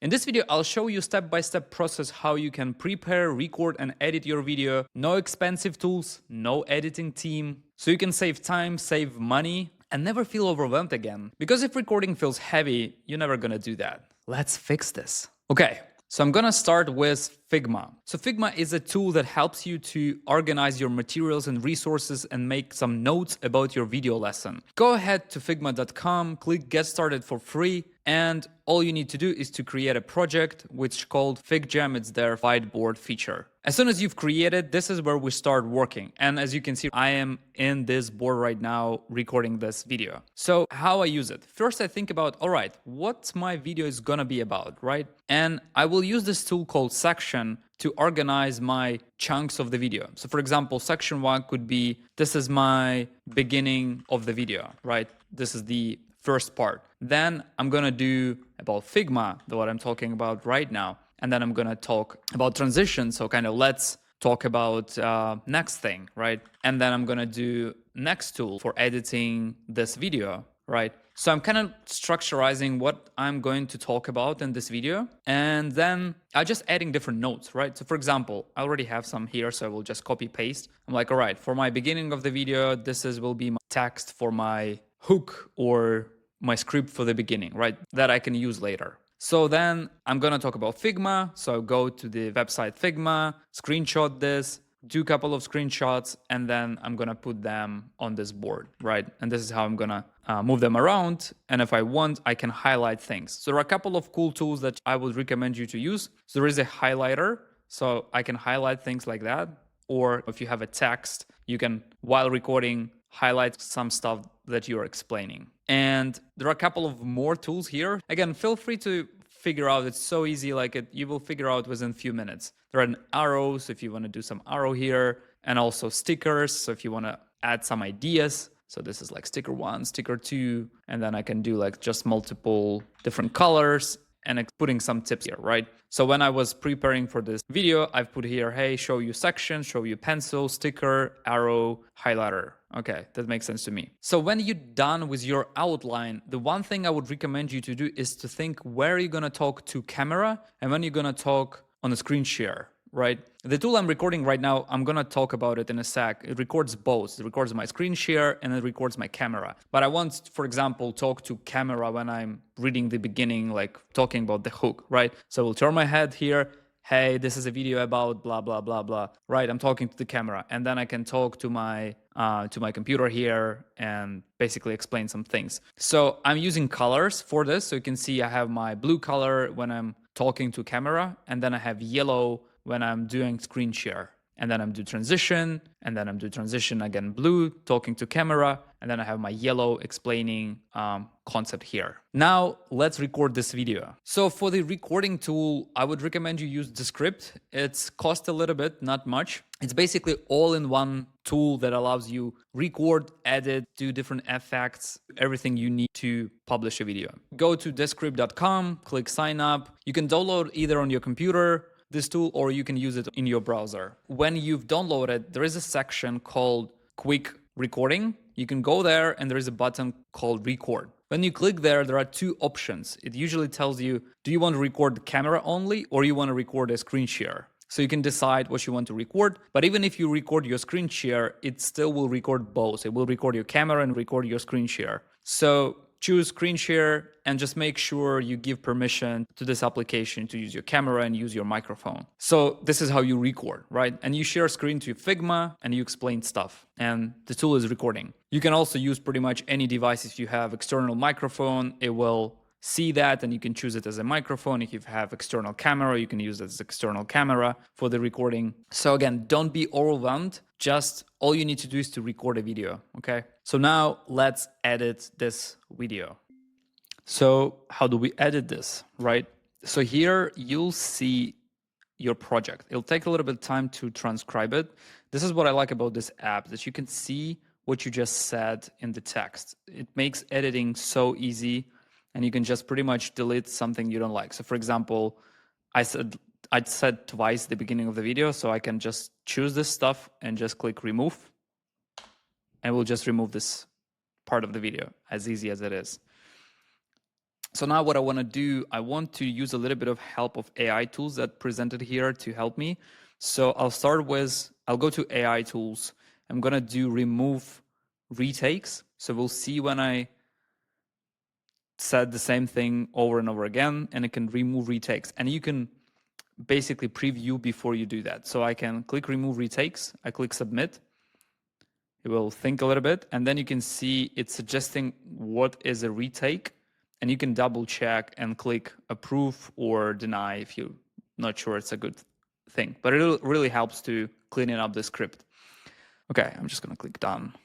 In this video, I'll show you step-by-step process how you can prepare, record, and edit your video. No expensive tools, no editing team. So you can save time, save money, and never feel overwhelmed again. Because if recording feels heavy, you're never gonna do that. Let's fix this. Okay, so I'm gonna start with Figma. So Figma is a tool that helps you to organize your materials and resources and make some notes about your video lesson. Go ahead to figma.com, click get started for free, and all you need to do is to create a project which is called FigJam. It's their whiteboard feature. As soon as you've created, this is where we start working. And as you can see, I am in this board right now recording this video. So how I use it? First, I think about, all right, what my video is gonna be about, right? And I will use this tool called Section to organize my chunks of the video. So for example, section 1 could be, this is my beginning of the video, right? This is the first part. Then I'm gonna do about Figma, what I'm talking about right now. And then I'm gonna talk about transition. So kind of let's talk about next thing, right? And then I'm gonna do next tool for editing this video, right? So I'm kind of structurizing what I'm going to talk about in this video. And then I'm just adding different notes, right? So for example, I already have some here, so I will just copy paste. I'm like, all right, for my beginning of the video, will be my text for my hook or my script for the beginning, right? That I can use later. So then I'm gonna talk about Figma. So go to the website Figma, screenshot this, do a couple of screenshots, and then I'm gonna put them on this board, right? And this is how I'm gonna move them around. And if I want, I can highlight things. So there are a couple of cool tools that I would recommend you to use. So there is a highlighter, so I can highlight things like that. Or if you have a text, you can, while recording, highlight some stuff that you're explaining. And there are a couple of more tools here. Again, feel free to figure out. It's so easy, you will figure out within a few minutes. There are arrows if you want to do some arrow here, and also stickers. So if you want to add some ideas. So this is like sticker 1, sticker 2, and then I can do like just multiple different colors and putting some tips here, right? So when I was preparing for this video, I've put here, hey, show you section, show you pencil, sticker, arrow, highlighter. Okay, that makes sense to me. So when you're done with your outline, the one thing I would recommend you to do is to think where you're gonna talk to camera and when you're gonna talk on a screen share, right? The tool I'm recording right now, I'm gonna talk about it in a sec. It records both. It records my screen share and it records my camera. But I want, for example, talk to camera when I'm reading the beginning, like talking about the hook, right? So we'll turn my head here. Hey, this is a video about blah, blah, blah, blah, right? I'm talking to the camera, and then I can talk to my computer here and basically explain some things. So I'm using colors for this. So you can see I have my blue color when I'm talking to camera, and then I have yellow when I'm doing screen share. And then I'm do transition, and then I'm do transition again blue, talking to camera, and then I have my yellow explaining concept here. Now let's record this video. So for the recording tool, I would recommend you use Descript. It's cost a little bit, not much. It's basically all-in-one tool that allows you record, edit, do different effects, everything you need to publish a video. Go to descript.com, click sign up. You can download either on your computer, this tool, or you can use it in your browser. When you've downloaded, there is a section called Quick Recording. You can go there and there is a button called Record. When you click there, there are two options. It usually tells you, do you want to record the camera only or you want to record a screen share? So you can decide what you want to record. But even if you record your screen share, it still will record both. It will record your camera and record your screen share. So choose screen share and just make sure you give permission to this application to use your camera and use your microphone. So this is how you record, right? And you share screen to Figma and you explain stuff and the tool is recording. You can also use pretty much any device. If you have external microphone, it will see that and you can choose it as a microphone. If you have external camera, you can use it as external camera for the recording. So again, don't be overwhelmed. Just all you need to do is to record a video, okay? So now let's edit this video. So how do we edit this, right? So here you'll see your project. It'll take a little bit of time to transcribe it. This is what I like about this app, that you can see what you just said in the text. It makes editing so easy, and you can just pretty much delete something you don't like. So for example, I said twice the beginning of the video, so I can just choose this stuff and just click remove, and we'll just remove this part of the video, as easy as it is. So now what I want to do, I want to use a little bit of help of AI tools that presented here to help me. So I'll go to AI tools. I'm going to do remove retakes. So we'll see when I said the same thing over and over again, and it can remove retakes. And you can basically preview before you do that. So I can click remove retakes. I click submit. It will think a little bit, and then you can see it's suggesting what is a retake, and you can double check and click approve or deny if you're not sure it's a good thing. But it really helps to cleaning up the script. Okay, I'm just gonna click done.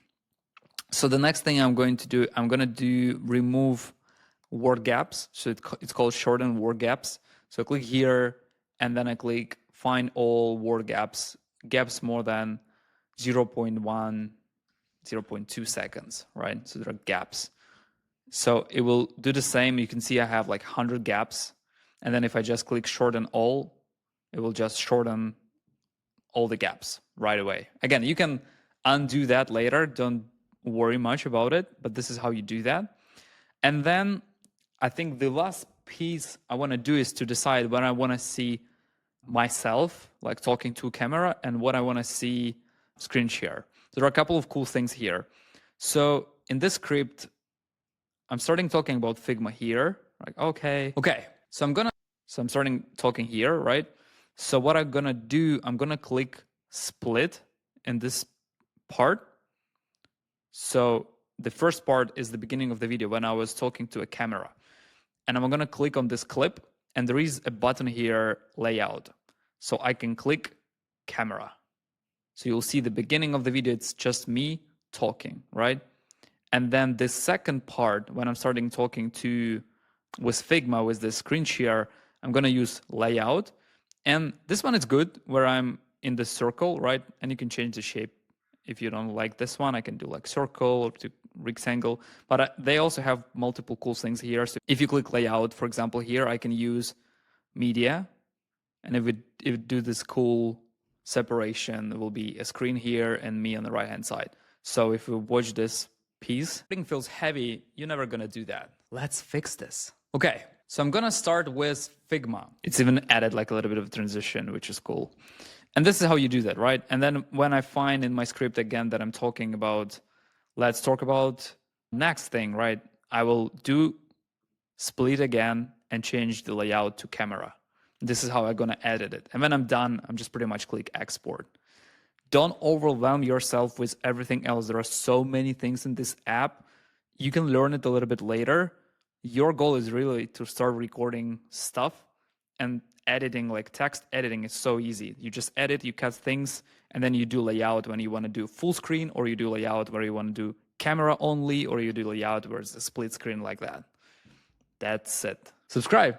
So the next thing I'm going to do, I'm gonna do remove word gaps. So it's called shorten word gaps. So I click here, and then I click find all word gaps more than 0.1 0.2 seconds, right? So there are gaps. So it will do the same. You can see I have like 100 gaps. And then if I just click shorten all, it will just shorten all the gaps right away. Again, you can undo that later. Don't worry much about it, but this is how you do that. And then I think the last piece I want to do is to decide when I want to see myself, like talking to a camera, and what I want to see screen share. There are a couple of cool things here. So in this script, I'm starting talking about Figma here. Like, okay. So I'm starting talking here, right? So what I'm gonna do, I'm gonna click split in this part. So the first part is the beginning of the video when I was talking to a camera. And I'm gonna click on this clip, and there is a button here, layout. So I can click camera. So you'll see the beginning of the video, it's just me talking, right? And then the second part, when I'm starting talking with Figma, with the screen share, I'm gonna use layout. And this one is good, where I'm in the circle, right? And you can change the shape. If you don't like this one, I can do like circle or to rectangle. But they also have multiple cool things here. So if you click layout, for example, here, I can use media. And if it do this cool separation, it will be a screen here and me on the right-hand side. So if we watch this piece, everything feels heavy, you're never gonna do that. Let's fix this. Okay, so I'm gonna start with Figma. It's even added like a little bit of transition, which is cool. And this is how you do that, right? And then when I find in my script again that I'm talking about, let's talk about next thing, right? I will do split again and change the layout to camera. This is how I'm gonna edit it. And when I'm done, I'm just pretty much click export. Don't overwhelm yourself with everything else. There are so many things in this app. You can learn it a little bit later. Your goal is really to start recording stuff, and editing, like text editing, is so easy. You just edit, you cut things, and then you do layout when you want to do full screen, or you do layout where you want to do camera only, or you do layout where it's a split screen like that. That's it. Subscribe.